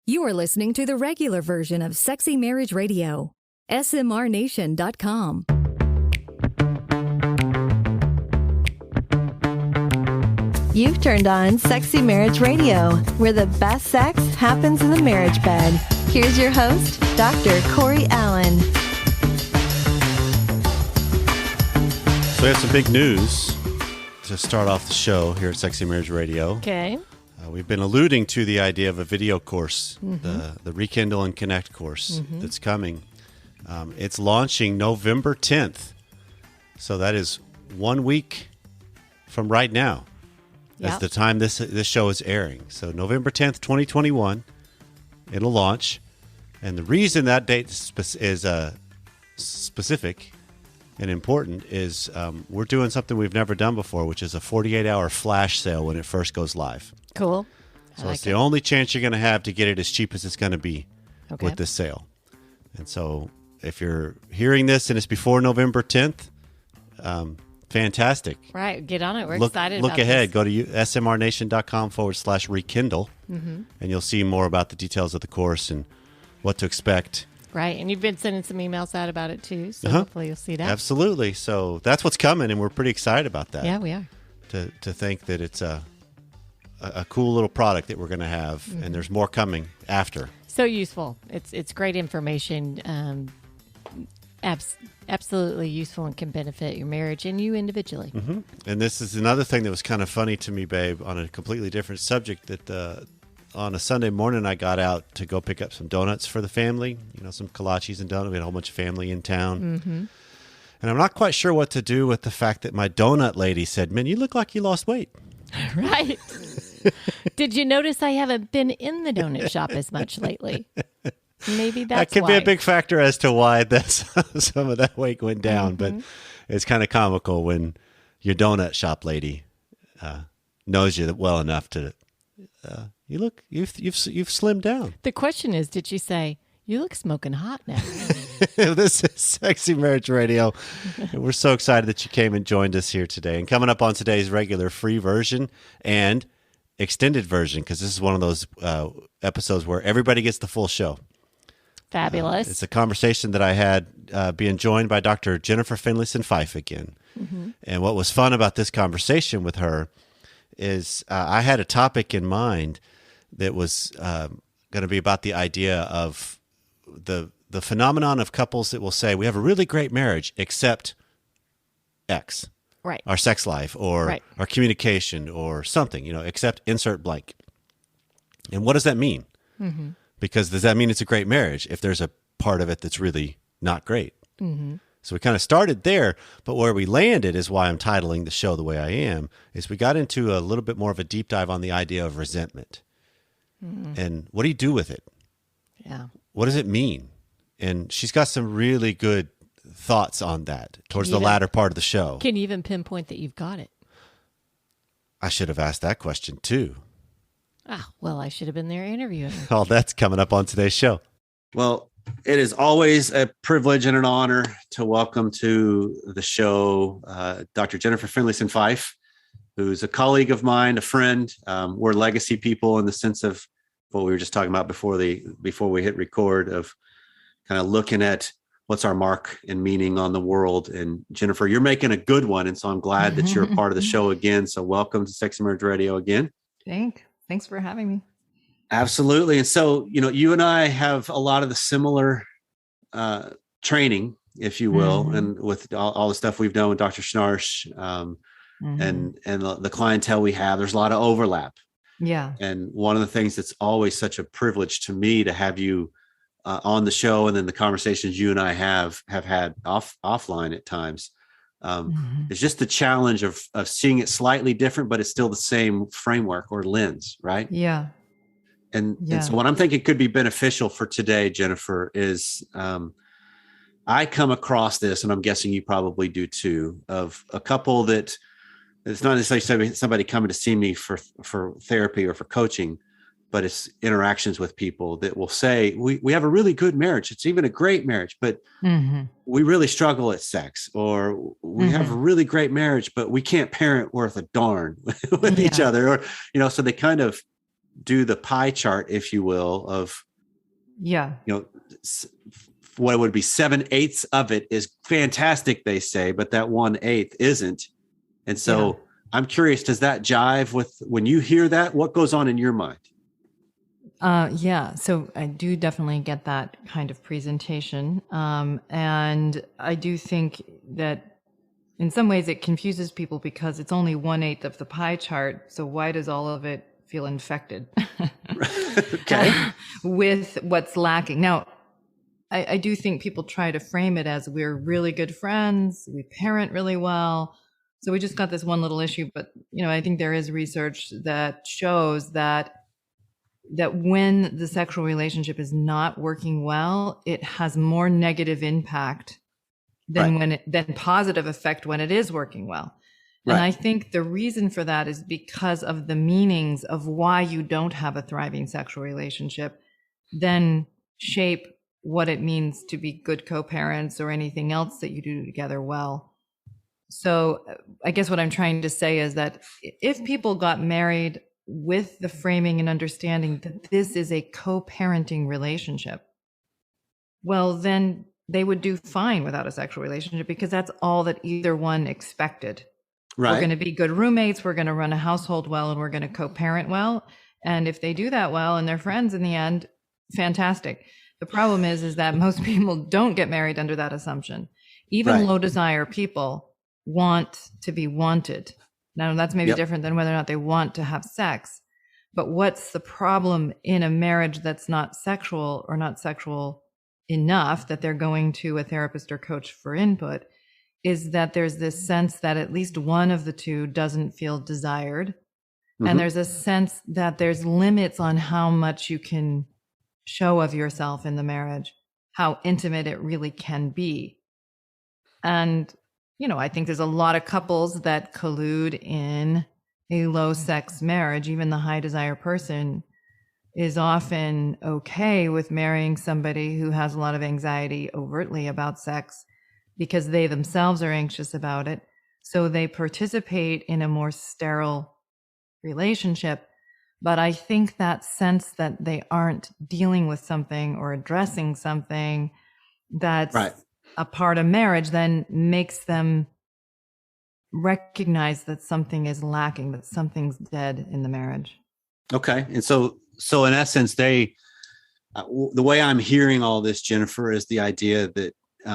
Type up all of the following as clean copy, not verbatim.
You are listening to the regular version of Sexy Marriage Radio. smrnation.com. You've turned on Sexy Marriage Radio, where the best sex happens in the marriage bed. Here's your host, Dr. Corey Allen. So we have some big news to start off the show here at Sexy Marriage Radio. Okay. We've been alluding to the idea of a video course, the Rekindle and Connect course that's coming. It's launching November 10th. So that is 1 week from right now. As the time this show is airing. So November 10th, 2021, it'll launch. And the reason that date is specific and important is we're doing something we've never done before, which is a 48-hour flash sale when it first goes live. Cool. So it's the only chance you're going to have to get it as cheap as it's going to be with this sale. And so if you're hearing this and it's before November 10th, fantastic. Right. Get on it. We're excited about Look ahead. Go to smrnation.com/rekindle, and you'll see more about the details of the course and what to expect. Right. And you've been sending some emails out about it too. So hopefully you'll see that. Absolutely. So that's what's coming, and we're pretty excited about that. Yeah, we are. To think that it's a cool little product that we're going to have, and there's more coming after. So useful. It's great information. Absolutely useful and can benefit your marriage and you individually. And this is another thing that was kind of funny to me, babe, on a completely different subject, that on a Sunday morning I got out to go pick up some donuts for the family, some kolaches and donuts. We had a whole bunch of family in town. And I'm not quite sure what to do with the fact that my donut lady said, "Man, you look like you lost weight." Right. Did you notice I haven't been in the donut shop as much lately? Maybe that's that could why. Be a big factor as to why some of that weight went down. But it's kind of comical when your donut shop lady knows you well enough to you've slimmed down. The question is, did she say, "You look smoking hot now"? This is Sexy Marriage Radio. We're so excited that you came and joined us here today. And coming up on today's regular free version and extended version, because this is one of those episodes where everybody gets the full show. Fabulous. It's a conversation that I had being joined by Dr. Jennifer Finlayson-Fife again. And what was fun about this conversation with her is I had a topic in mind that was going to be about the idea of the phenomenon of couples that will say, we have a really great marriage, except X. Right. Our sex life or our communication or something, except insert blank. And what does that mean? Because does that mean it's a great marriage if there's a part of it that's really not great? So we kind of started there, but where we landed is why I'm titling the show the way I am, is we got into a little bit more of a deep dive on the idea of resentment. And what do you do with it? Yeah. What does it mean? And she's got some really good thoughts on that towards the latter part of the show. Can you even pinpoint that you've got it? I should have asked that question too. Well, I should have been there interviewing her. All that's coming up on today's show. Well, it is always a privilege and an honor to welcome to the show Dr. Jennifer Finlayson-Fife, who's a colleague of mine, a friend. We're legacy people in the sense of what we were just talking about before we hit record, of kind of looking at what's our mark and meaning on the world. And Jennifer, you're making a good one. And so I'm glad that you're a part of the show again. So welcome to Sexy Marriage Radio again. Thanks for having me. Absolutely. And so, you and I have a lot of the similar training, if you will, and with all the stuff we've done with Dr. Schnarz and the clientele we have, there's a lot of overlap. Yeah. And one of the things that's always such a privilege to me to have you on the show, and then the conversations you and I have had offline at times, it's just the challenge of seeing it slightly different, but it's still the same framework or lens, right? Yeah. And so what I'm thinking could be beneficial for today, Jennifer, is I come across this, and I'm guessing you probably do too, of a couple that it's not necessarily somebody coming to see me for therapy or for coaching, but it's interactions with people that will say, we have a really good marriage. It's even a great marriage, but we really struggle at sex, or we have a really great marriage, but we can't parent worth a darn with each other. Or, so they kind of do the pie chart, if you will, of, Yeah. What would be 7/8 of it is fantastic, they say, but that 1/8 isn't. And so I'm curious, does that jive with when you hear that? What goes on in your mind? Yeah. So I do definitely get that kind of presentation. And I do think that in some ways it confuses people because it's only 1/8 of the pie chart. So why does all of it feel infected? Okay. With what's lacking? Now, I do think people try to frame it as we're really good friends, we parent really well, so we just got this one little issue. But I think there is research that shows that when the sexual relationship is not working well, it has more negative impact than than positive effect when it is working well. And I think the reason for that is because of the meanings of why you don't have a thriving sexual relationship, then shape what it means to be good co-parents or anything else that you do together well. So I guess what I'm trying to say is that if people got married with the framing and understanding that this is a co-parenting relationship, well, then they would do fine without a sexual relationship because that's all that either one expected. Right. We're going to be good roommates, we're going to run a household well, and we're going to co-parent well. And if they do that well and they're friends in the end, fantastic. The problem is that most people don't get married under that assumption. Even low desire people want to be wanted. Now, that's maybe different than whether or not they want to have sex. But what's the problem in a marriage that's not sexual or not sexual enough that they're going to a therapist or coach for input is that there's this sense that at least one of the two doesn't feel desired. And there's a sense that there's limits on how much you can show of yourself in the marriage, how intimate it really can be. And, I think there's a lot of couples that collude in a low sex marriage. Even the high desire person is often okay with marrying somebody who has a lot of anxiety overtly about sex because they themselves are anxious about it. So they participate in a more sterile relationship. But I think that sense that they aren't dealing with something or addressing something that's a part of marriage then makes them recognize that something is lacking, that something's dead in the marriage. Okay. And so in essence, the way I'm hearing all this, Jennifer, is the idea that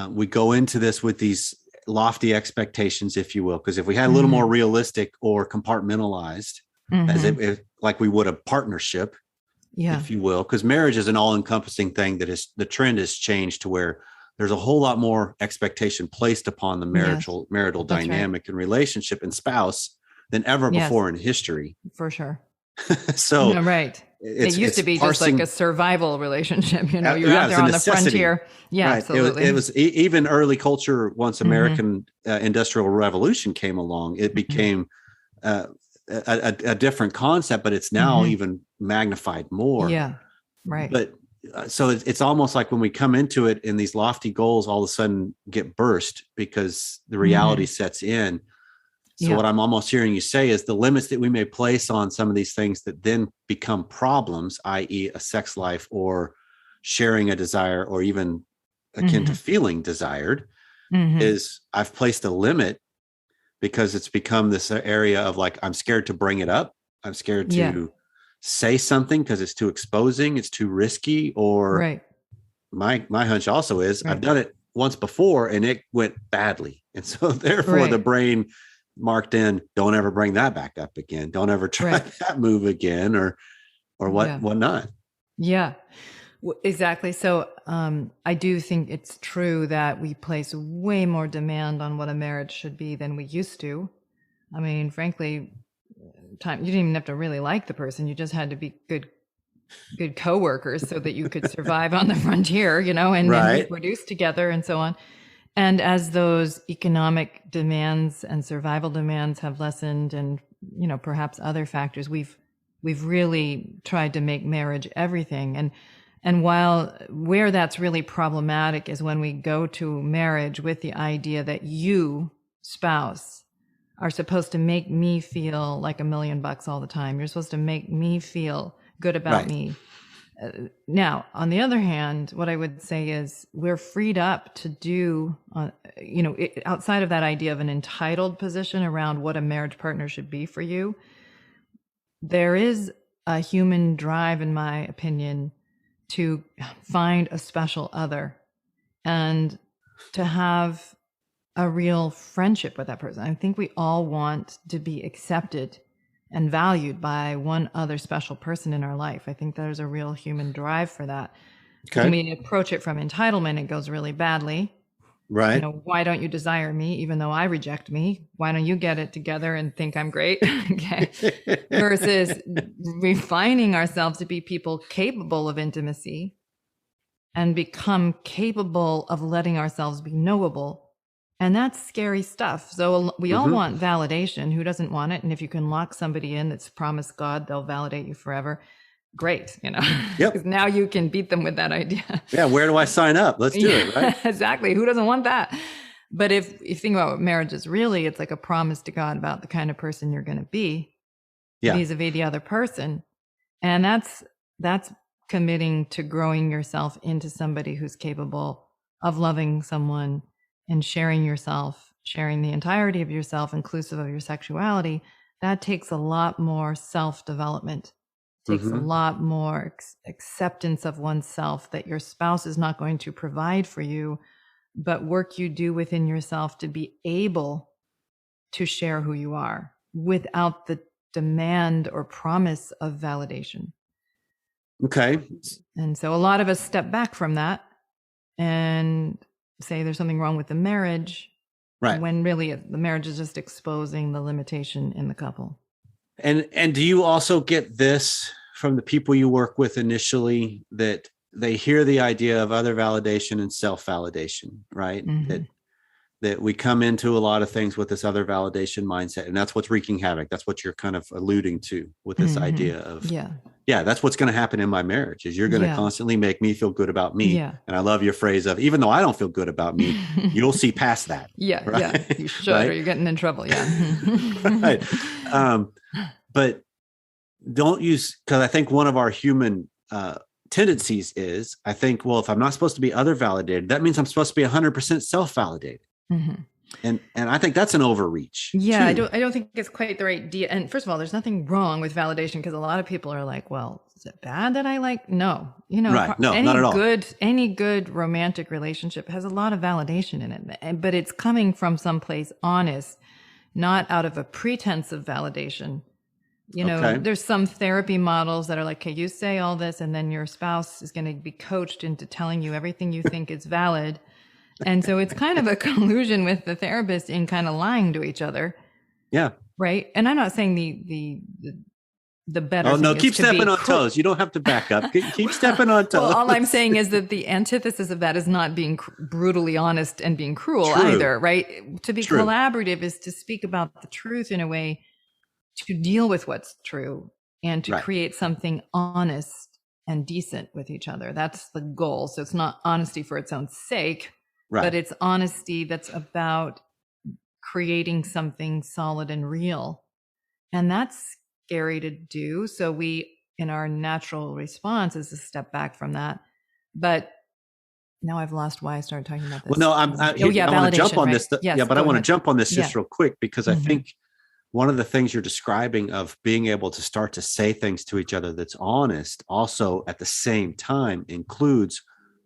we go into this with these lofty expectations, if you will, because if we had a little more realistic or compartmentalized, as if like we would a partnership, if you will, because marriage is an all-encompassing thing that is the trend has changed to where there's a whole lot more expectation placed upon the marital dynamic and relationship and spouse than ever before in history. For sure. So it used to be just like a survival relationship. You're out there on the frontier. Yeah, absolutely. It was even early culture. Once American Industrial Revolution came along, it became a different concept, but it's now even magnified more. Yeah, right. But so it's almost like when we come into it and these lofty goals all of a sudden get burst because the reality sets in. So what I'm almost hearing you say is the limits that we may place on some of these things that then become problems, i.e. a sex life or sharing a desire or even akin to feeling desired, is I've placed a limit because it's become this area of like, I'm scared to bring it up. I'm scared to say something because it's too exposing. It's too risky. Or my hunch also is I've done it once before and it went badly. And so therefore the brain marked in, don't ever bring that back up again. Don't ever try that move again or whatnot. Yeah, exactly. So I do think it's true that we place way more demand on what a marriage should be than we used to. I mean, frankly, you didn't even have to really like the person. You just had to be good coworkers so that you could survive on the frontier, and reproduce together and so on. And as those economic demands and survival demands have lessened and, perhaps other factors, we've really tried to make marriage everything. And while where that's really problematic is when we go to marriage with the idea that you, spouse, are supposed to make me feel like $1 million all the time. You're supposed to make me feel good about Right. me. Now, on the other hand, what I would say is we're freed up to do, outside of that idea of an entitled position around what a marriage partner should be for you, there is a human drive, in my opinion, to find a special other and to have a real friendship with that person. I think we all want to be accepted and valued by one other special person in our life. I think there's a real human drive for that. Okay. When we approach it from entitlement, it goes really badly. Right. Why don't you desire me even though I reject me? Why don't you get it together and think I'm great? Okay. Versus refining ourselves to be people capable of intimacy and become capable of letting ourselves be knowable. And that's scary stuff. So we all want validation. Who doesn't want it? And if you can lock somebody in that's promised God, they'll validate you forever. Great. Yep. Because now you can beat them with that idea. Yeah. Where do I sign up? Let's do it. Right. Exactly. Who doesn't want that? But if you think about what marriage is really, it's like a promise to God about the kind of person you're going to be vis-a-vis the other person. And that's committing to growing yourself into somebody who's capable of loving someone and sharing yourself, sharing the entirety of yourself, inclusive of your sexuality. That takes a lot more self-development. Takes a lot more acceptance of oneself, that your spouse is not going to provide for you, but work you do within yourself to be able to share who you are without the demand or promise of validation. Okay. And so a lot of us step back from that and say there's something wrong with the marriage, Right. when really the marriage is just exposing the limitation in the couple. And do you also get this from the people you work with initially, that they hear the idea of other validation and self-validation, right? That we come into a lot of things with this other validation mindset, and that's what's wreaking havoc. That's what you're kind of alluding to with this idea of, that's what's going to happen in my marriage, is you're going to constantly make me feel good about me. Yeah. And I love your phrase of, even though I don't feel good about me, you'll see past that. Right? You should, or you're getting in trouble. Right. But don't use, because I think one of our human tendencies is, I think, well, if I'm not supposed to be other validated, that means I'm supposed to be 100% self-validated. And I think that's an overreach. Yeah, too. I don't think it's quite the right idea. And first of all, there's nothing wrong with validation, because a lot of people are like, well, is it bad that I like? No, Right. No, not at all. Any good romantic relationship has a lot of validation in it, but it's coming from someplace honest, not out of a pretense of validation. There's some therapy models that are like, okay, you say all this, and then your spouse is going to be coached into telling you everything you think is valid. And so it's kind of a collusion with the therapist in kind of lying to each other. Yeah. Right. And I'm not saying the better. Oh, no, thing keep is to stepping be on toes. You don't have to back up. Keep stepping on toes. Well, all I'm saying is that the antithesis of that is not being brutally honest and being cruel either. Right. To be collaborative is to speak about the truth in a way to deal with what's true and to create something honest and decent with each other. That's the goal. So it's not honesty for its own sake, but it's honesty that's about creating something solid and real. And that's scary to do. So we, in our natural response, is to step back from that. But now I've lost why I started talking about this. Well, no, I want to jump on this. Yes, but I want to jump on this Yeah. just real quick, because I think one of the things you're describing of being able to start to say things to each other that's honest, also at the same time includes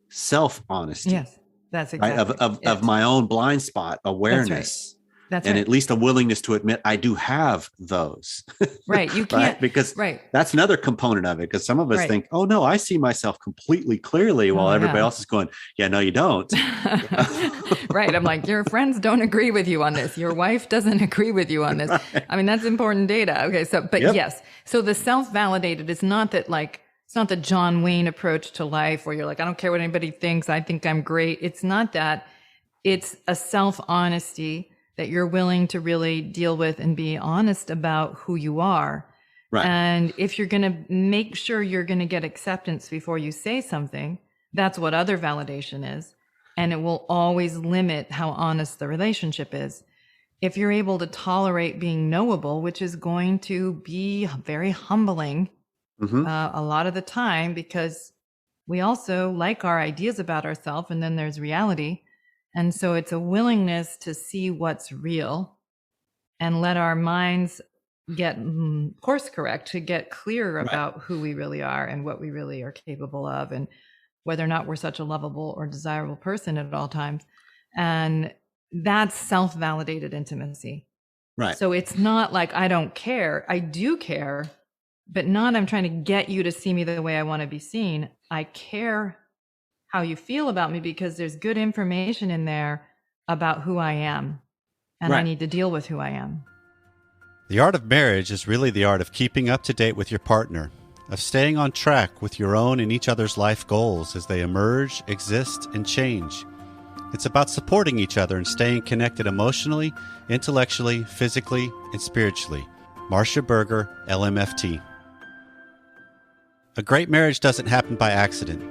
self-honesty. Yes, that's exactly right? Of my own blind spot awareness. That's and right. at least a willingness to admit I do have those. Right. You can't. Because that's another component of it. Because some of us think, oh, no, I see myself completely clearly, while everybody else is going, yeah, no, you don't. Right. I'm like, your friends don't agree with you on this. Your wife doesn't agree with you on this. Right. I mean, that's important data. Okay. So, but yes. So the self-validated is not that, like, it's not the John Wayne approach to life where you're like, I don't care what anybody thinks. I think I'm great. It's not that. It's a self-honesty that you're willing to really deal with and be honest about who you are. Right. And if you're going to make sure you're going to get acceptance before you say something, that's what other validation is. And it will always limit how honest the relationship is. If you're able to tolerate being knowable, which is going to be very humbling a lot of the time, because we also like our ideas about ourselves, and then there's reality. And so it's a willingness to see what's real and let our minds get course correct, to get clear about who we really are and what we really are capable of, and whether or not we're such a lovable or desirable person at all times. And that's self-validated intimacy. Right. So it's not like I don't care. I do care, but not I'm trying to get you to see me the way I want to be seen. I care how you feel about me because there's good information in there about who I am, and I need to deal with who I am. The art of marriage is really the art of keeping up to date with your partner, of staying on track with your own and each other's life goals as they emerge, exist, and change. It's about supporting each other and staying connected emotionally, intellectually, physically, and spiritually. Marcia Berger, LMFT. A great marriage doesn't happen by accident.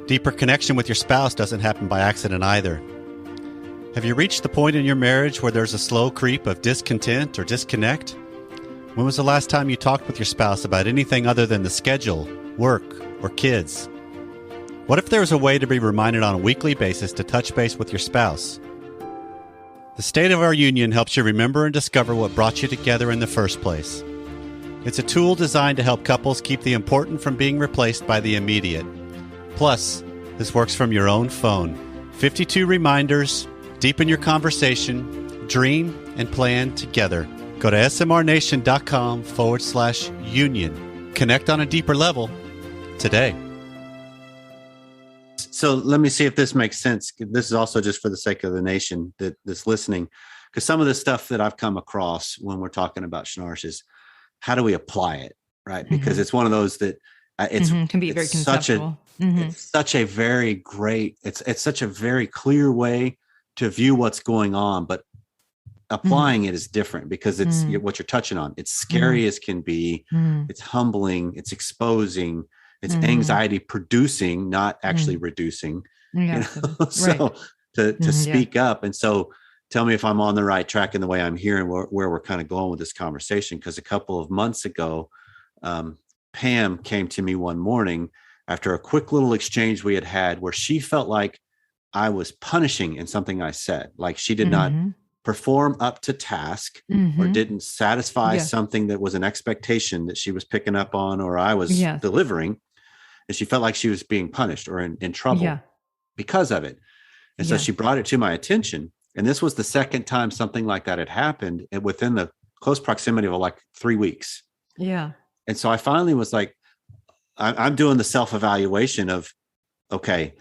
Deeper connection with your spouse doesn't happen by accident either. Have you reached the point in your marriage where there's a slow creep of discontent or disconnect? When was the last time you talked with your spouse about anything other than the schedule, work, or kids? What if there was a way to be reminded on a weekly basis to touch base with your spouse? The State of Our Union helps you remember and discover what brought you together in the first place. It's a tool designed to help couples keep the important from being replaced by the immediate. Plus, this works from your own phone. 52 reminders, deepen your conversation, dream, and plan together. Go to smrnation.com/union. Connect on a deeper level today. So let me see if this makes sense. This is also just for the sake of the nation that's listening, because some of the stuff that I've come across when we're talking about schnarz is how do we apply it, right? Because it's one of those that can be very conceptual. It's such a very great, it's such a very clear way to view what's going on, but applying it is different because it's what you're touching on. It's scary as can be. It's humbling. It's exposing. It's anxiety producing, not actually reducing. Yeah. So to speak up. And so tell me if I'm on the right track in the way I'm hearing where we're kind of going with this conversation. Because a couple of months ago, Pam came to me one morning after a quick little exchange we had where she felt like I was punishing in something I said, like she did not perform up to task or didn't satisfy something that was an expectation that she was picking up on or I was delivering. And she felt like she was being punished or in trouble because of it. And so she brought it to my attention. And this was the second time something like that had happened within the close proximity of like 3 weeks. Yeah. And so I finally was like, I'm doing the self-evaluation of, okay,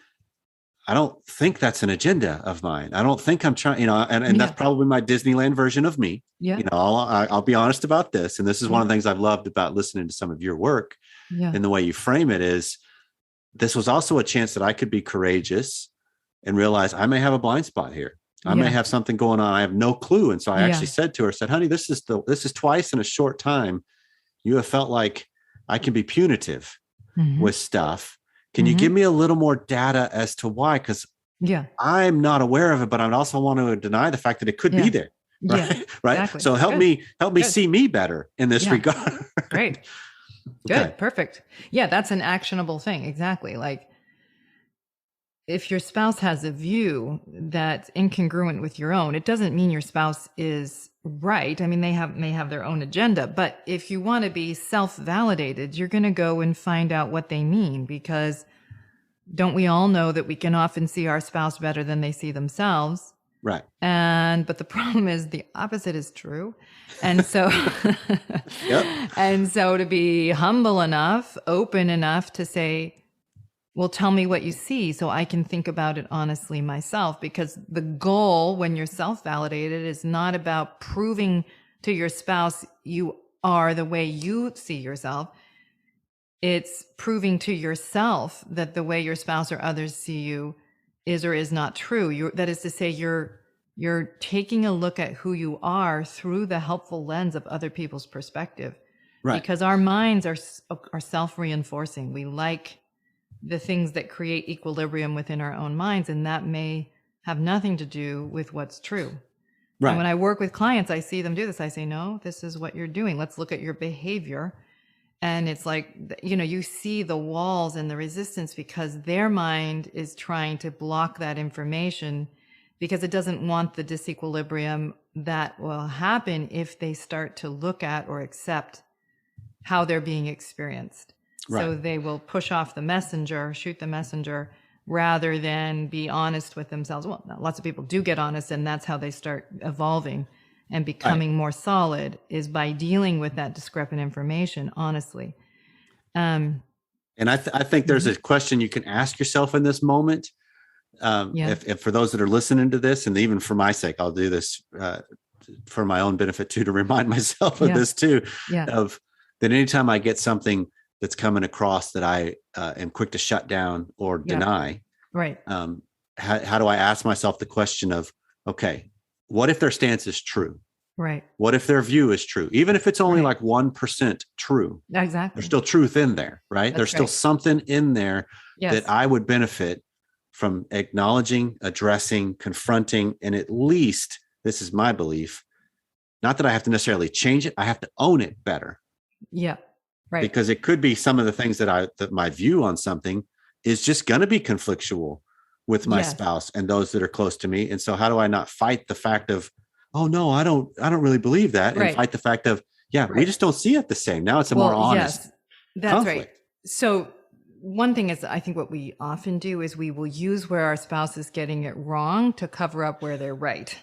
I don't think that's an agenda of mine. I don't think I'm trying, and that's probably my Disneyland version of me. Yeah. I'll be honest about this. And this is one of the things I've loved about listening to some of your work and the way you frame it is this was also a chance that I could be courageous and realize I may have a blind spot here. I may have something going on. I have no clue. And so I actually said to her, honey, this is twice in a short time. You have felt like I can be punitive with stuff. Can you give me a little more data as to why? Because I'm not aware of it, but I also want to deny the fact that it could be there. Right. Yeah, right. Exactly. So help me see me better in this regard. Great. Good. Okay. Perfect. Yeah. That's an actionable thing. Exactly. Like if your spouse has a view that's incongruent with your own, it doesn't mean your spouse is right. I mean, they may have their own agenda, but if you want to be self-validated, you're going to go and find out what they mean, because don't we all know that we can often see our spouse better than they see themselves? Right. But the problem is the opposite is true. And so, and so to be humble enough, open enough to say, well, tell me what you see so I can think about it honestly myself, because the goal when you're self-validated is not about proving to your spouse you are the way you see yourself. It's proving to yourself that the way your spouse or others see you is or is not true. That is to say, you're taking a look at who you are through the helpful lens of other people's perspective. Right. Because our minds are self-reinforcing. We like the things that create equilibrium within our own minds, and that may have nothing to do with what's true. Right. And when I work with clients, I see them do this. I say, no, this is what you're doing. Let's look at your behavior. And it's like, you see the walls and the resistance because their mind is trying to block that information because it doesn't want the disequilibrium that will happen if they start to look at or accept how they're being experienced. Right. So they will push off the messenger, shoot the messenger, rather than be honest with themselves. Well, lots of people do get honest, and that's how they start evolving and becoming more solid, is by dealing with that discrepant information honestly. And I think there's a question you can ask yourself in this moment. If for those that are listening to this, and even for my sake, I'll do this for my own benefit too, to remind myself of this too, of that anytime I get something that's coming across that I am quick to shut down or deny, right? How do I ask myself the question of, okay, what if their stance is true? Right. What if their view is true? Even if it's only like 1% true, exactly. There's still truth in there, right? There's still something in there that I would benefit from acknowledging, addressing, confronting, and at least, this is my belief, not that I have to necessarily change it, I have to own it better. Yeah. Right. Because it could be some of the things that my view on something is just going to be conflictual with my spouse and those that are close to me. And so how do I not fight the fact of, oh no, I don't really believe that, and fight the fact of, we just don't see it the same. Now it's a more honest that's conflict. Right. So one thing is, I think what we often do is we will use where our spouse is getting it wrong to cover up where they're right.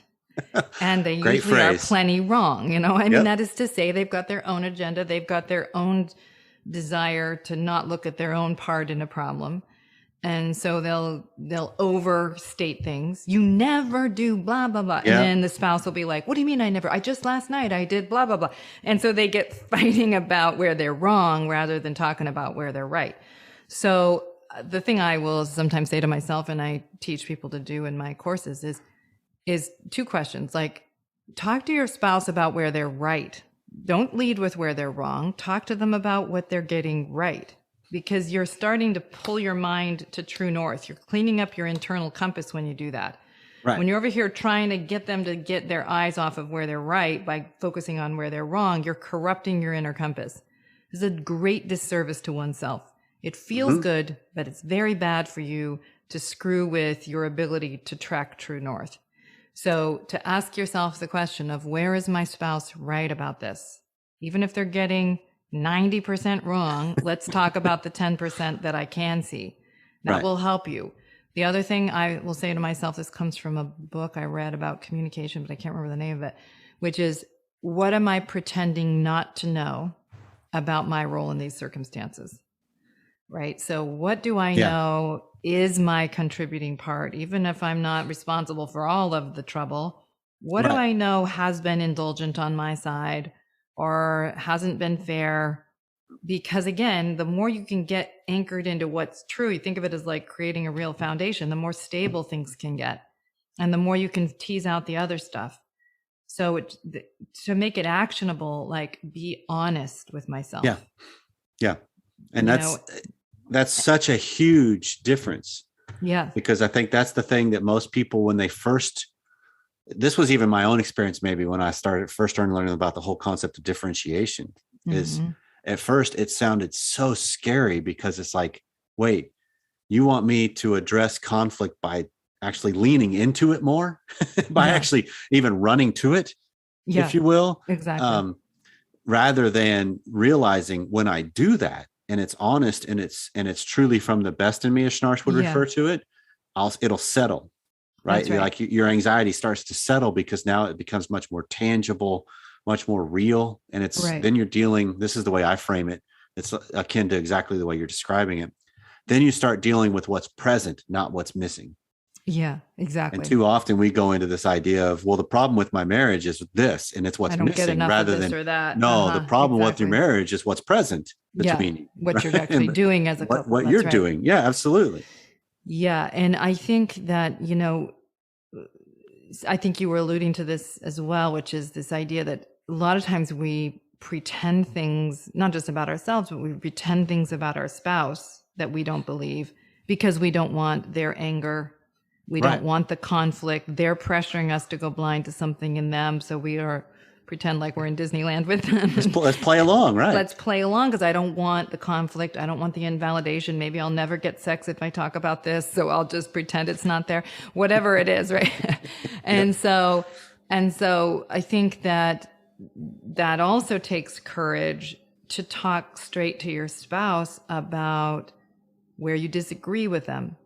And they usually are plenty wrong. I mean, that is to say they've got their own agenda. They've got their own desire to not look at their own part in a problem. And so they'll overstate things. You never do blah, blah, blah. Yeah. And then the spouse will be like, what do you mean last night I did blah, blah, blah. And so they get fighting about where they're wrong rather than talking about where they're right. So the thing I will sometimes say to myself, and I teach people to do in my courses, is two questions. Like, talk to your spouse about where they're right. Don't lead with where they're wrong. Talk to them about what they're getting right. Because you're starting to pull your mind to true north. You're cleaning up your internal compass when you do that. Right. When you're over here trying to get them to get their eyes off of where they're right by focusing on where they're wrong, you're corrupting your inner compass. This is a great disservice to oneself. It feels good, but it's very bad for you to screw with your ability to track true north. So to ask yourself the question of, where is my spouse right about this? Even if they're getting 90% wrong, let's talk about the 10% that I can see. That will help you. The other thing I will say to myself, this comes from a book I read about communication, but I can't remember the name of it, which is, what am I pretending not to know about my role in these circumstances? Right? So what do I know is my contributing part, even if I'm not responsible for all of the trouble? What do I know has been indulgent on my side or hasn't been fair? Because again, the more you can get anchored into what's true, you think of it as like creating a real foundation, the more stable things can get. And the more you can tease out the other stuff. So to make it actionable, like, be honest with myself. Yeah. Yeah. And that's such a huge difference. Yeah. Because I think that's the thing that most people, when they first, this was even my own experience, maybe when I first learning about the whole concept of differentiation, is at first it sounded so scary because it's like, wait, you want me to address conflict by actually leaning into it more, by actually even running to it, if you will. Exactly. Rather than realizing when I do that and it's honest and it's truly from the best in me, as Schnarz would refer to it, it'll settle. Right. Like your anxiety starts to settle because now it becomes much more tangible, much more real. And then you're dealing, this is the way I frame it. It's akin to exactly the way you're describing it. Then you start dealing with what's present, not what's missing. Yeah, exactly. And too often we go into this idea of, well, the problem with my marriage is this, and it's what's missing, rather than the problem with your marriage is what's present between you. What you're actually doing as a couple. What you're doing. Yeah, absolutely. Yeah. And I think that, I think you were alluding to this as well, which is this idea that a lot of times we pretend things, not just about ourselves, but we pretend things about our spouse that we don't believe because we don't want their anger. We don't want the conflict. They're pressuring us to go blind to something in them. So we are pretend like we're in Disneyland with them. Let's play along, right? Let's play along because I don't want the conflict. I don't want the invalidation. Maybe I'll never get sex if I talk about this, so I'll just pretend it's not there. Whatever it is, right? And so I think that also takes courage to talk straight to your spouse about where you disagree with them.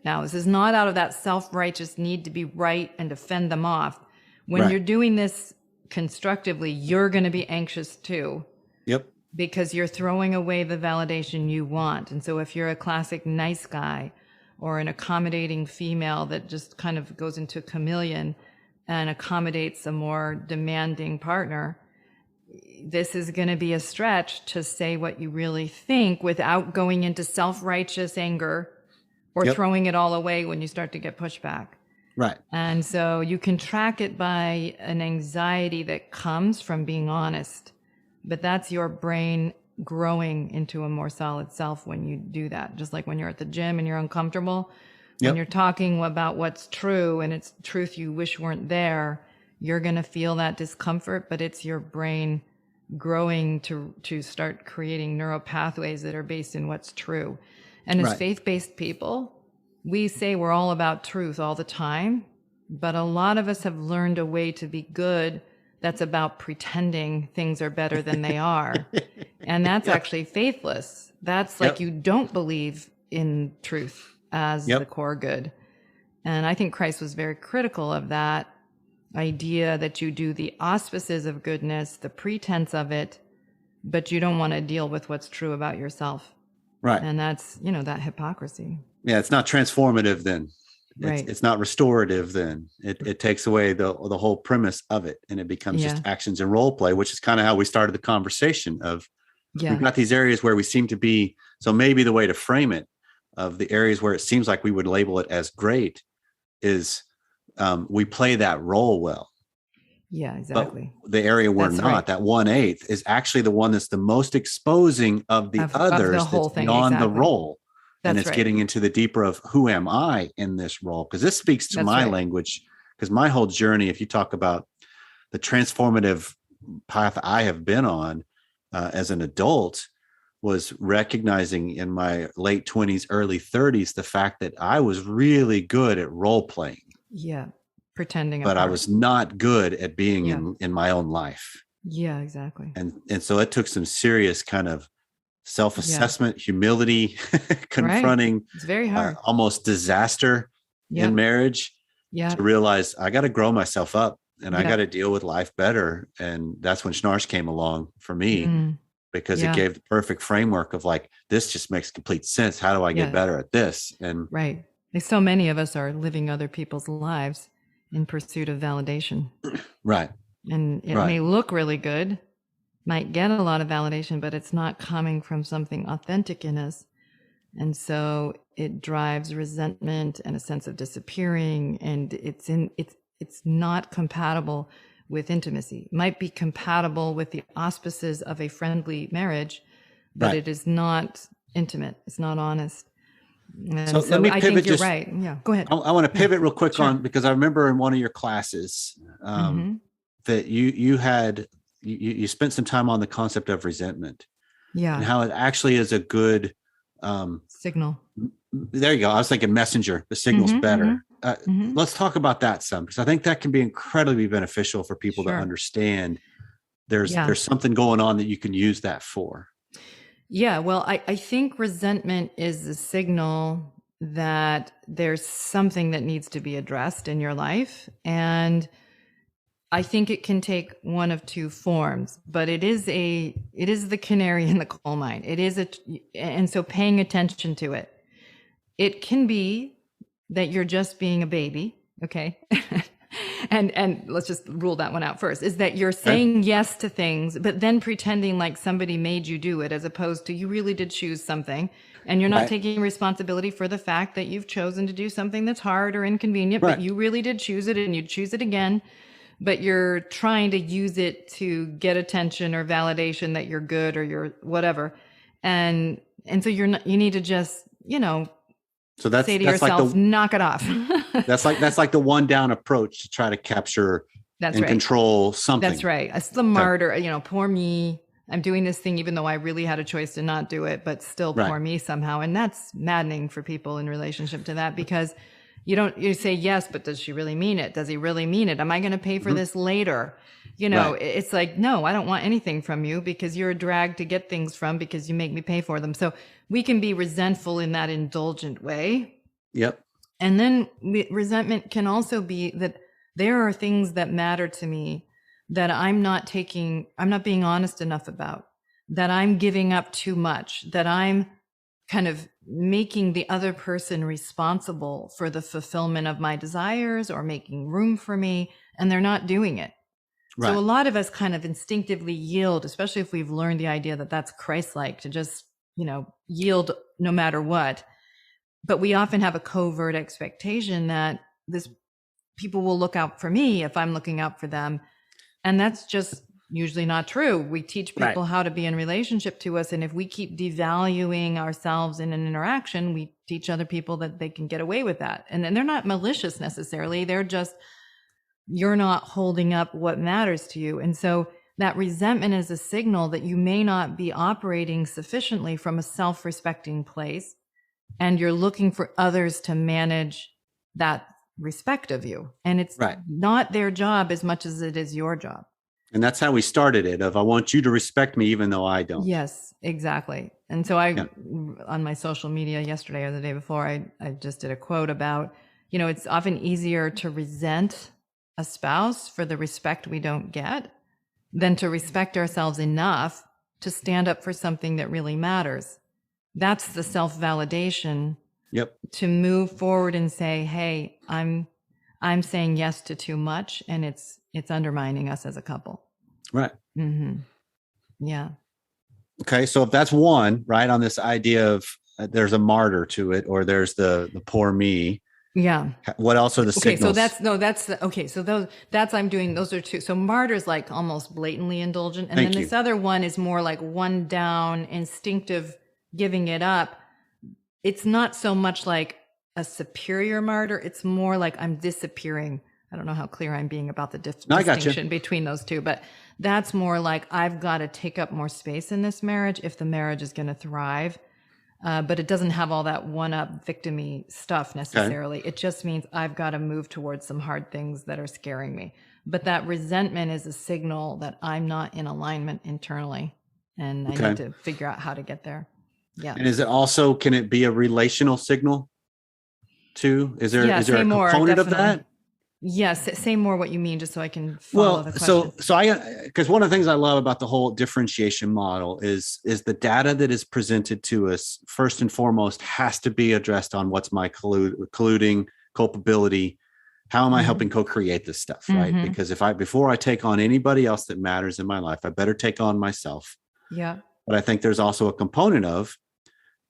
Now, this is not out of that self-righteous need to be right and to fend them off. When you're doing this constructively, you're going to be anxious too. Yep. Because you're throwing away the validation you want. And so if you're a classic nice guy or an accommodating female that just kind of goes into a chameleon and accommodates a more demanding partner, this is going to be a stretch to say what you really think without going into self-righteous anger or throwing it all away when you start to get pushback. Right. And so you can track it by an anxiety that comes from being honest, but that's your brain growing into a more solid self when you do that. Just like when you're at the gym and you're uncomfortable, when you're talking about what's true and it's truth you wish weren't there, you're going to feel that discomfort, but it's your brain growing to start creating neural pathways that are based in what's true. And as faith-based people, we say we're all about truth all the time, but a lot of us have learned a way to be good that's about pretending things are better than they are. And that's actually faithless. That's like you don't believe in truth as the core good. And I think Christ was very critical of that idea that you do the auspices of goodness, the pretense of it, but you don't want to deal with what's true about yourself. Right. And that's, that hypocrisy. Yeah, it's not transformative then. It's not restorative then. It takes away the whole premise of it, and it becomes just actions and role play, which is kind of how we started the conversation of we've got these areas where we seem to be. So maybe the way to frame it of the areas where it seems like we would label it as great is we play that role well. Yeah, exactly. But the area we're not, that 1/8 is actually the one that's the most exposing of the others that's beyond the role. And it's getting into the deeper of who am I in this role? Because this speaks to my language, because my whole journey, if you talk about the transformative path I have been on as an adult, was recognizing in my late 20s, early 30s, the fact that I was really good at role playing. Yeah. Pretending. But I was not good at being in my own life. Yeah, exactly. And so it took some serious kind of self-assessment, humility, confronting it's very hard. Almost disaster in marriage to realize I got to grow myself up and I got to deal with life better. And that's when schnarz came along for me because it gave the perfect framework of like, this just makes complete sense. How do I get better at this? And like so many of us are living other people's lives in pursuit of validation. Right. And it may look really good, might get a lot of validation, but it's not coming from something authentic in us. And so it drives resentment and a sense of disappearing. And it's not compatible with intimacy. It might be compatible with the auspices of a friendly marriage, but it is not intimate. It's not honest. And so let me pivot. I think you're right. Yeah, go ahead. I want to pivot real quick on, because I remember in one of your classes that you spent some time on the concept of resentment. Yeah. And how it actually is a good signal. There you go. I was thinking messenger. The signal's better. Let's talk about that some, because I think that can be incredibly beneficial for people to understand there's something going on that you can use that for. Yeah, well, I think resentment is a signal that there's something that needs to be addressed in your life. And I think it can take one of two forms, but it is the canary in the coal mine. And so paying attention to it. It can be that you're just being a baby, okay? And let's just rule that one out first, is that you're saying yes to things, but then pretending like somebody made you do it, as opposed to you really did choose something, and you're not taking responsibility for the fact that you've chosen to do something that's hard or inconvenient, but you really did choose it and you'd choose it again, but you're trying to use it to get attention or validation that you're good or you're whatever. And so you need to just, so say to yourself, like knock it off. that's like the one down approach to try to capture That's and right. control something. That's right. It's the martyr, poor me. I'm doing this thing even though I really had a choice to not do it, but still poor me somehow. And that's maddening for people in relationship to that, because you say yes, but does she really mean it? Does he really mean it? Am I going to pay for this later? It's like, no, I don't want anything from you because you're a drag to get things from because you make me pay for them. So we can be resentful in that indulgent way. Yep. And then resentment can also be that there are things that matter to me that I'm not being honest enough about, that I'm giving up too much, that I'm kind of making the other person responsible for the fulfillment of my desires or making room for me, and they're not doing it. Right. So a lot of us kind of instinctively yield, especially if we've learned the idea that that's Christ-like, to just, yield no matter what. But we often have a covert expectation that people will look out for me if I'm looking out for them. And that's just usually not true. We teach people how to be in relationship to us. And if we keep devaluing ourselves in an interaction, we teach other people that they can get away with that. And then they're not malicious necessarily. They're just, you're not holding up what matters to you. And so that resentment is a signal that you may not be operating sufficiently from a self-respecting place. And you're looking for others to manage that respect of you. And it's not their job as much as it is your job. And that's how we started it, of I want you to respect me even though I don't. Yes, exactly. And so on my social media yesterday or the day before, I just did a quote about, it's often easier to resent a spouse for the respect we don't get than to respect ourselves enough to stand up for something that really matters. That's the self-validation. Yep. To move forward and say, hey, I'm saying yes to too much, and it's undermining us as a couple. Right. Mm-hmm. Yeah. Okay. So if that's one, right, on this idea of there's a martyr to it, or there's the poor me. Yeah. What else are the signals? Those are two. So martyr's like almost blatantly indulgent. And then this other one is more like one down, instinctive, giving it up. It's not so much like a superior martyr. It's more like I'm disappearing. I don't know how clear I'm being about the distinction between those two, but that's more like I've got to take up more space in this marriage if the marriage is going to thrive. But it doesn't have all that one-up victim-y stuff necessarily. Okay. It just means I've got to move towards some hard things that are scaring me. But that resentment is a signal that I'm not in alignment internally, and I need to figure out how to get there. Yeah. And can it be a relational signal too? Is there a component of that? Yes. Say more what you mean, just so I can follow the question. Because one of the things I love about the whole differentiation model is the data that is presented to us first and foremost has to be addressed on what's my colluding, culpability. How am I helping co-create this stuff? Right. Mm-hmm. Because before I take on anybody else that matters in my life, I better take on myself. Yeah. But I think there's also a component of,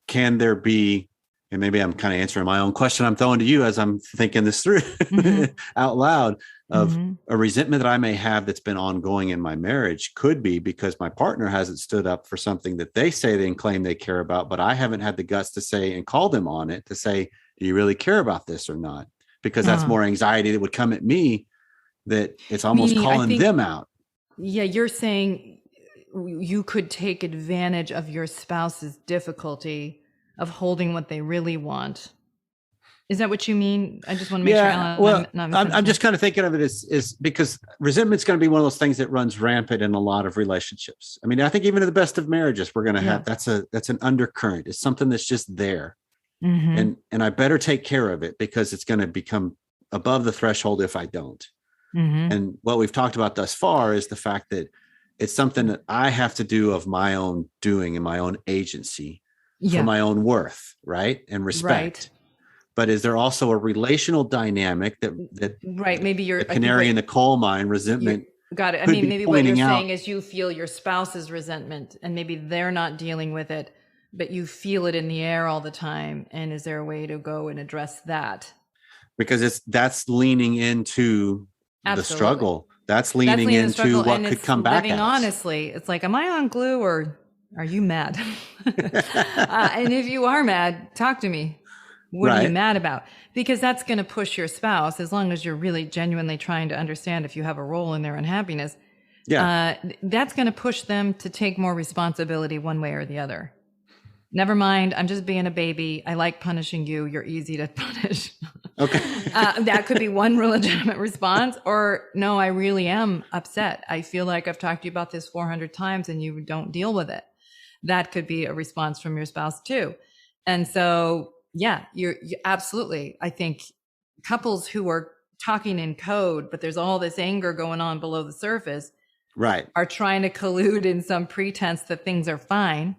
can there be, and maybe I'm kind of answering my own question I'm throwing to you as I'm thinking this through out loud, of a resentment that I may have that's been ongoing in my marriage could be because my partner hasn't stood up for something that they say and claim they care about, but I haven't had the guts to say and call them on it to say, do you really care about this or not? Because that's more anxiety that would come at me, that it's almost calling them out. Yeah, you're saying you could take advantage of your spouse's difficulty of holding what they really want. Is that what you mean? I just want to make sure. I'm just kind of thinking of it as because resentment's going to be one of those things that runs rampant in a lot of relationships. I mean, I think even in the best of marriages, we're going to have that's an undercurrent. It's something that's just there, and I better take care of it because it's going to become above the threshold if I don't. And what we've talked about thus far is the fact that it's something that I have to do of my own doing and my own agency. For my own worth, right? And respect. Right. But is there also a relational dynamic that maybe you're the canary in the coal mine, resentment? Got it. I mean, maybe what you're saying is you feel your spouse's resentment and maybe they're not dealing with it, but you feel it in the air all the time. And is there a way to go and address that? Because that's leaning into the struggle. That's leaning into what could come back at us. Honestly, it's like, am I on glue or are you mad? And if you are mad, talk to me. What are you Right. mad about? Because that's going to push your spouse, as long as you're really genuinely trying to understand if you have a role in their unhappiness, Yeah. that's going to push them to take more responsibility one way or the other. Never mind, I'm just being a baby. I like punishing you. You're easy to punish. Okay. That could be one legitimate response. Or, no, I really am upset. I feel like I've talked to you about this 400 times and you don't deal with it. That could be a response from your spouse too. And so, yeah, you absolutely. I think couples who are talking in code, but there's all this anger going on below the surface, Right. are trying to collude in some pretense that things are fine,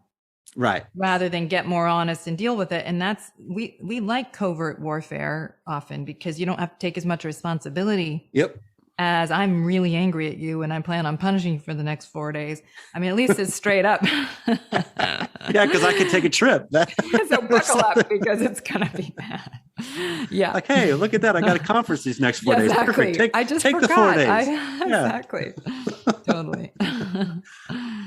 Right. rather than get more honest and deal with it. And that's, we like covert warfare often because you don't have to take as much responsibility Yep. as I'm really angry at you and I plan on punishing you for the next 4 days. I mean, at least it's straight up. Yeah, because I could take a trip. So buckle up because it's going to be bad. Yeah. Like, hey, look at that. I got a conference these next 4 days. Exactly. Perfect. I just take forgot. the 4 days. Yeah. Exactly. Totally.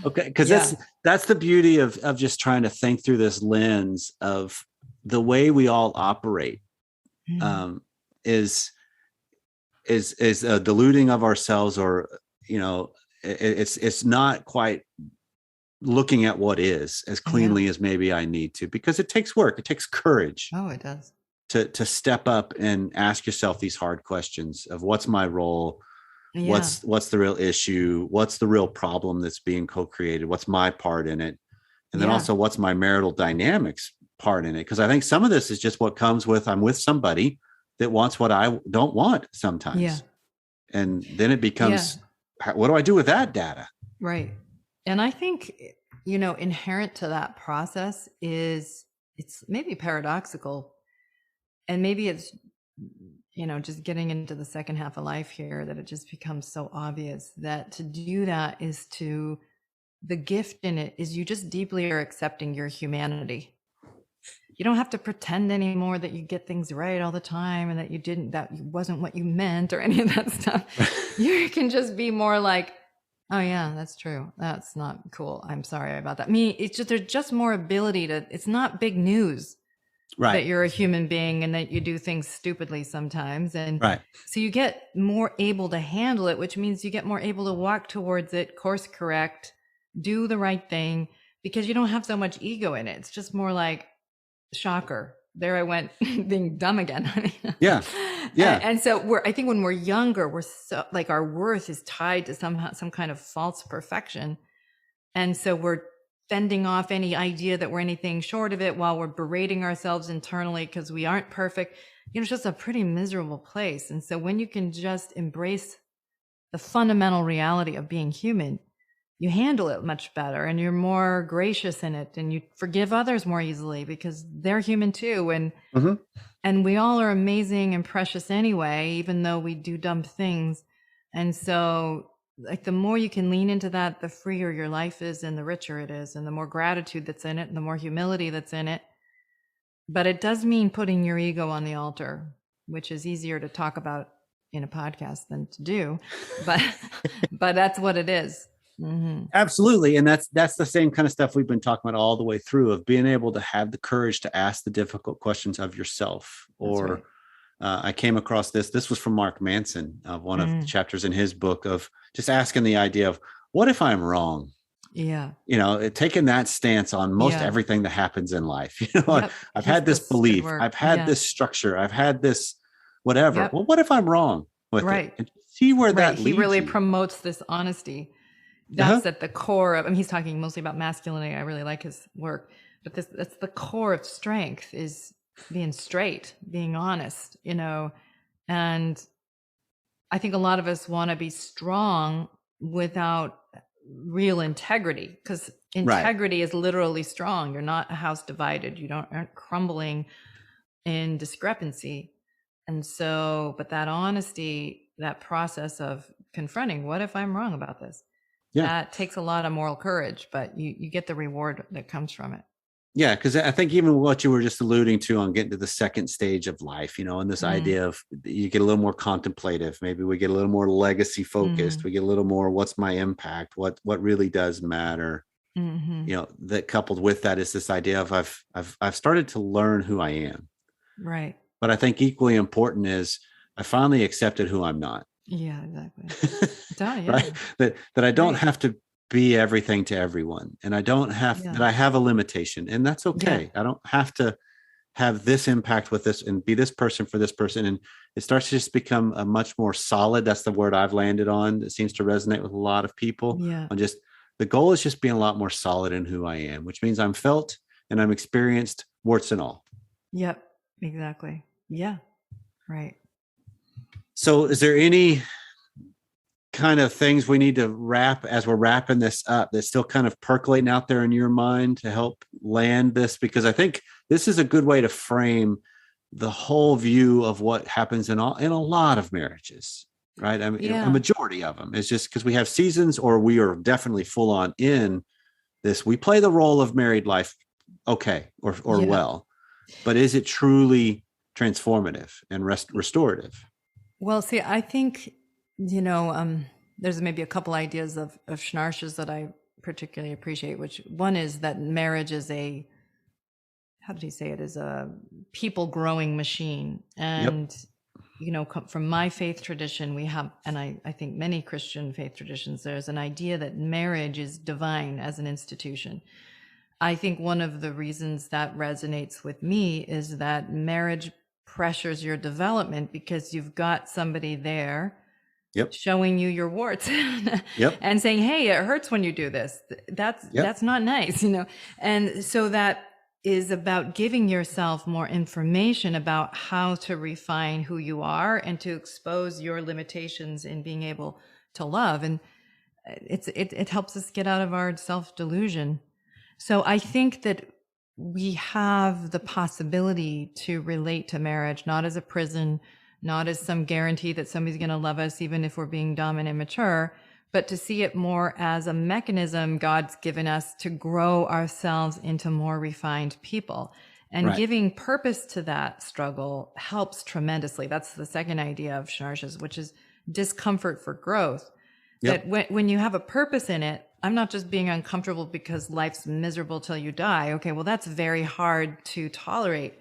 Okay. Because Yeah. that's the beauty of just trying to think through this lens of the way we all operate, is a diluting of ourselves, or, it's not quite looking at what is as cleanly as maybe I need to, because it takes work. It takes courage Oh, it does. to step up and ask yourself these hard questions of what's my role? Yeah. What's the real issue? What's the real problem that's being co-created? What's my part in it? And then Yeah. also, what's my marital dynamics part in it? Because I think some of this is just what comes with, I'm with somebody that wants what I don't want sometimes. Yeah. And then it becomes, what do I do with that data? Right. And I think, inherent to that process is, it's maybe paradoxical, and maybe it's, just getting into the second half of life here, that it just becomes so obvious that to do that is the gift in it is you just deeply are accepting your humanity. You don't have to pretend anymore that you get things right all the time and that wasn't what you meant or any of that stuff. You can just be more like, oh yeah, that's true. That's not cool. I'm sorry about that. It's just, there's just more ability it's not big news that you're a human being and that you do things stupidly sometimes. And so you get more able to handle it, which means you get more able to walk towards it, course correct, do the right thing, because you don't have so much ego in it. It's just more like, shocker, there I went being dumb again. Yeah. And so I think when we're younger, we're so like, our worth is tied to some kind of false perfection. And so we're fending off any idea that we're anything short of it while we're berating ourselves internally because we aren't perfect. It's just a pretty miserable place. And so when you can just embrace the fundamental reality of being human, you handle it much better and you're more gracious in it, and you forgive others more easily because they're human too. And we all are amazing and precious anyway, even though we do dumb things. And so like the more you can lean into that, the freer your life is and the richer it is, and the more gratitude that's in it and the more humility that's in it. But it does mean putting your ego on the altar, which is easier to talk about in a podcast than to do, but that's what it is. Mm-hmm. Absolutely. And that's the same kind of stuff we've been talking about all the way through, of being able to have the courage to ask the difficult questions of yourself. Or I came across this was from Mark Manson, one of the chapters in his book, of just asking the idea of, what if I'm wrong? Yeah. Taking that stance on most everything that happens in life. I've had this belief, I've had this structure, I've had this whatever. Yep. Well, what if I'm wrong with it? And see where that leads. He really you. promotes this honesty. That's at the core of, he's talking mostly about masculinity. I really like his work, but that's the core of strength, is being straight, being honest, and I think a lot of us want to be strong without real integrity, because integrity is literally strong. You're not a house divided. You aren't crumbling in discrepancy. And so, but that honesty, that process of confronting, what if I'm wrong about this? That takes a lot of moral courage, but you get the reward that comes from it. Yeah, because I think even what you were just alluding to on getting to the second stage of life, and this idea of you get a little more contemplative. Maybe we get a little more legacy focused. We get a little more, what's my impact? What really does matter? That coupled with that is this idea of I've started to learn who I am. Right. But I think equally important is I finally accepted who I'm not. Yeah, exactly. Yeah. Right. That I don't Right. have to be everything to everyone. And I don't have Yeah. that I have a limitation, and that's okay. I don't have to have this impact with this and be this person for this person. And it starts to just become a much more solid. That's the word I've landed on. It seems to resonate with a lot of people. Yeah. On just the goal is just being a lot more solid in who I am, which means I'm felt and I'm experienced, warts and all. Yep. Exactly. Yeah. Right. So is there any kind of things we need to wrap as we're wrapping this up that's still kind of percolating out there in your mind to help land this? Because I think this is a good way to frame the whole view of what happens in a lot of marriages, right? I mean, a majority of them is just because we have seasons, or we are definitely full on in this. We play the role of married life, okay, or well, but is it truly transformative and restorative? Well, see, I think, there's maybe a couple ideas of schnarches that I particularly appreciate, which one is that marriage is how did he say it, is a people growing machine. And, from my faith tradition, we have, and I think many Christian faith traditions, there's an idea that marriage is divine as an institution. I think one of the reasons that resonates with me is that marriage pressures your development because you've got somebody there showing you your warts and saying, hey, it hurts when you do this. That's not nice, And so that is about giving yourself more information about how to refine who you are and to expose your limitations in being able to love. And it helps us get out of our self-delusion. So I think that we have the possibility to relate to marriage, not as a prison, not as some guarantee that somebody's going to love us, even if we're being dumb and immature, but to see it more as a mechanism God's given us to grow ourselves into more refined people. And giving purpose to that struggle helps tremendously. That's the second idea of schnarches, which is discomfort for growth. That when you have a purpose in it, I'm not just being uncomfortable because life's miserable till you die. Okay, well, that's very hard to tolerate.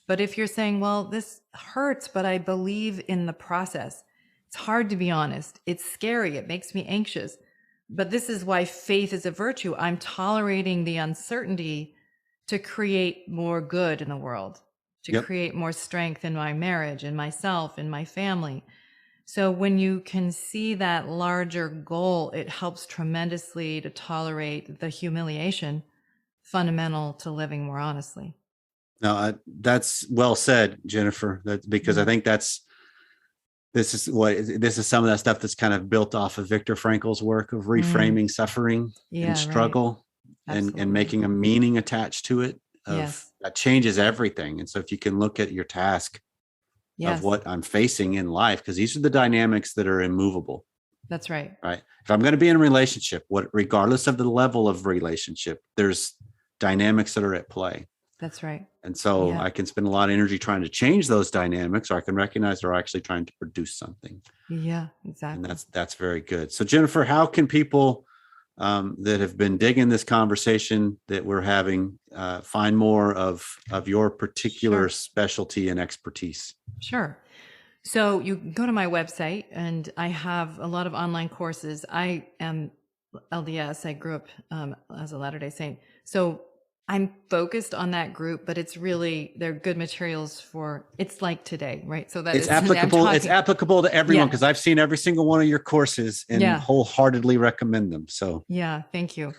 But if you're saying, well, this hurts, but I believe in the process. It's hard to be honest. It's scary. It makes me anxious. But this is why faith is a virtue. I'm tolerating the uncertainty to create more good in the world, to create more strength in my marriage, in myself, in my family. So when you can see that larger goal, it helps tremendously to tolerate the humiliation fundamental to living more honestly. No, that's well said, Jennifer. That's because I think this is some of that stuff that's kind of built off of Viktor Frankl's work of reframing suffering and struggle and making a meaning attached to it. That changes everything. And so if you can look at your task of what I'm facing in life, because these are the dynamics that are immovable. That's right. Right. If I'm going to be in a relationship, regardless of the level of relationship, there's dynamics that are at play. That's right. And so I can spend a lot of energy trying to change those dynamics, or I can recognize they're actually trying to produce something. Yeah, exactly. And that's very good. So Jennifer, how can people that have been digging this conversation that we're having find more of your particular specialty and expertise? Sure. So you go to my website and I have a lot of online courses. I am LDS. I grew up as a Latter-day Saint. So I'm focused on that group, but they're good materials for, it's like today, right? So that it's applicable. It's applicable to everyone because I've seen every single one of your courses and wholeheartedly recommend them. So thank you.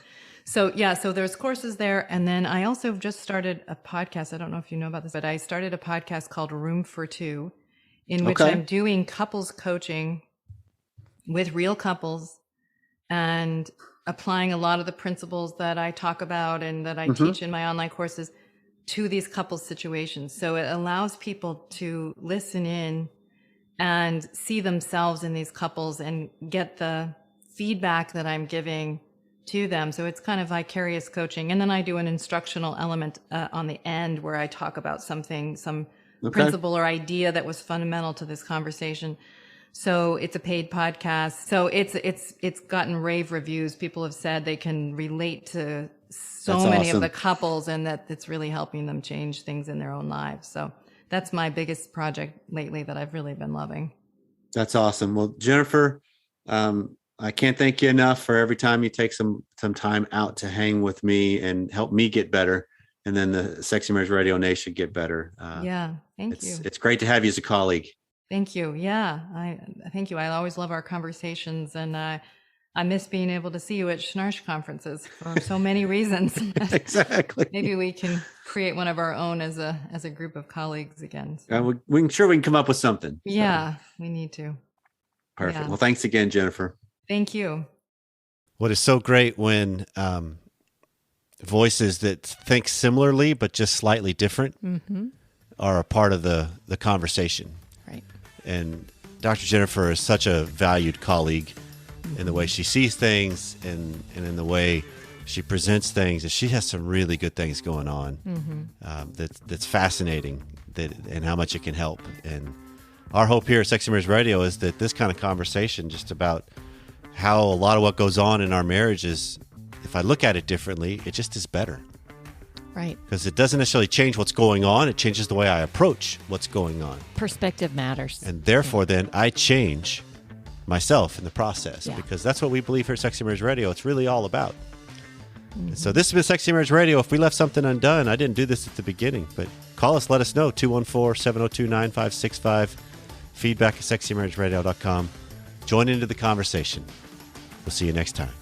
So there's courses there. And then I also just started a podcast. I don't know if you know about this, but I started a podcast called Room for Two, in which I'm doing couples coaching with real couples and applying a lot of the principles that I talk about and that I teach in my online courses to these couple situations. So it allows people to listen in and see themselves in these couples and get the feedback that I'm giving to them. So it's kind of vicarious coaching. And then I do an instructional element on the end where I talk about some principle or idea that was fundamental to this conversation. So it's a paid podcast. So it's gotten rave reviews. People have said they can relate to so many of the couples and that it's really helping them change things in their own lives. So that's my biggest project lately that I've really been loving. That's awesome. Well, Jennifer, I can't thank you enough for every time you take some time out to hang with me and help me get better. And then the Sexy Marriage Radio Nation get better. Thank you. It's great to have you as a colleague. Thank you. Yeah, thank you. I always love our conversations, and I miss being able to see you at schnarz conferences for so many reasons. Exactly. Maybe we can create one of our own as a group of colleagues again. So. We can come up with something. Yeah, we need to. Perfect. Yeah. Well, thanks again, Jennifer. Thank you. What is so great when voices that think similarly but just slightly different are a part of the conversation. Right. And Dr. Jennifer is such a valued colleague in the way she sees things and in the way she presents things. And she has some really good things going on that's fascinating and how much it can help. And our hope here at Sexy Marriage Radio is that this kind of conversation just about how a lot of what goes on in our marriages, if I look at it differently, it just is better. Right. Because it doesn't necessarily change what's going on. It changes the way I approach what's going on. Perspective matters. And therefore, then I change myself in the process because that's what we believe here at Sexy Marriage Radio. It's really all about. And so this has been Sexy Marriage Radio. If we left something undone, I didn't do this at the beginning, but call us, let us know, 214-702-9565, feedback at sexymarriageradio.com. Join into the conversation. We'll see you next time.